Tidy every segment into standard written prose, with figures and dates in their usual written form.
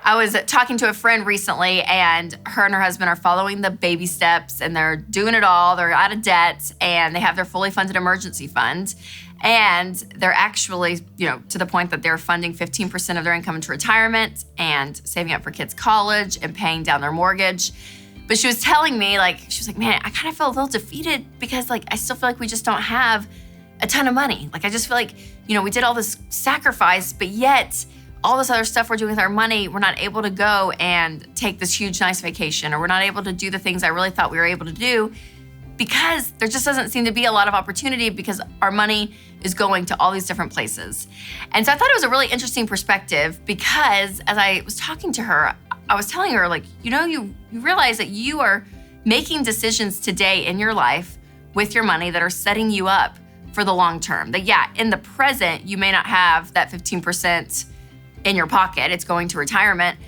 I was talking to a friend recently, and her husband are following the baby steps, and they're doing it all. They're out of debt, and they have their fully funded emergency fund. And they're actually, to the point that they're funding 15% of their income into retirement and saving up for kids' college and paying down their mortgage. But she was telling me, she was like, man, I kind of feel a little defeated because, I still feel like we just don't have a ton of money. I just feel like, we did all this sacrifice, but yet all this other stuff we're doing with our money, we're not able to go and take this huge, nice vacation, or we're not able to do the things I really thought we were able to do because there just doesn't seem to be a lot of opportunity because our money is going to all these different places. And so I thought it was a really interesting perspective because as I was talking to her, I was telling her, you realize that you are making decisions today in your life with your money that are setting you up for the long term. That, in the present, you may not have that 15% in your pocket. It's going to retirement.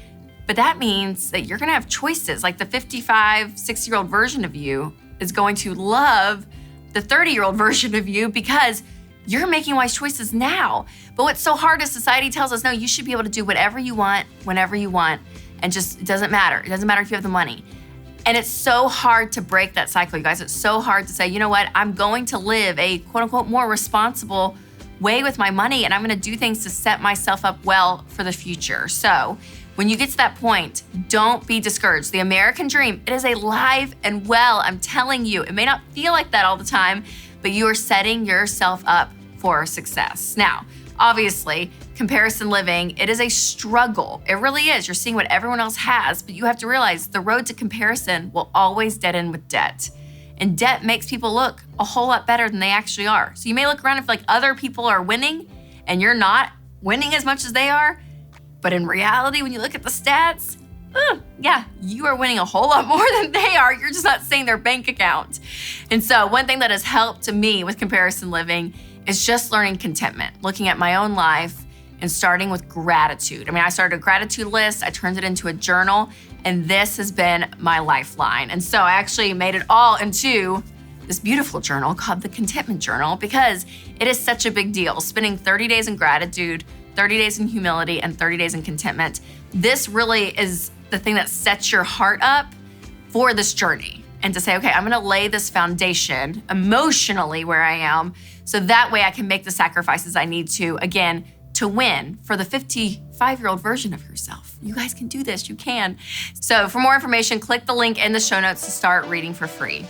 But that means that you're gonna have choices. The 55, 60-year-old version of you is going to love the 30-year-old version of you because you're making wise choices now. But what's so hard is society tells us, no, you should be able to do whatever you want, whenever you want, and just, it doesn't matter. It doesn't matter if you have the money. And it's so hard to break that cycle, you guys. It's so hard to say, you know what, I'm going to live a quote unquote more responsible way with my money, and I'm gonna do things to set myself up well for the future. So when you get to that point, don't be discouraged. The American dream, it is alive and well. I'm telling you, it may not feel like that all the time, but you are setting yourself up for success. Now, obviously, comparison living, it is a struggle. It really is. You're seeing what everyone else has, but you have to realize the road to comparison will always dead end with debt. And debt makes people look a whole lot better than they actually are. So you may look around and feel like other people are winning and you're not winning as much as they are. But in reality, when you look at the stats, you are winning a whole lot more than they are. You're just not seeing their bank account. And so one thing that has helped to me with comparison living is just learning contentment, looking at my own life and starting with gratitude. I started a gratitude list, I turned it into a journal, and this has been my lifeline. And so I actually made it all into this beautiful journal called the Contentment Journal because it is such a big deal. Spending 30 days in gratitude, 30 days in humility, and 30 days in contentment. This really is the thing that sets your heart up for this journey. And to say, okay, I'm gonna lay this foundation emotionally where I am, so that way I can make the sacrifices I need to, again, to win for the 55-year-old version of yourself. You guys can do this, you can. So for more information, click the link in the show notes to start reading for free.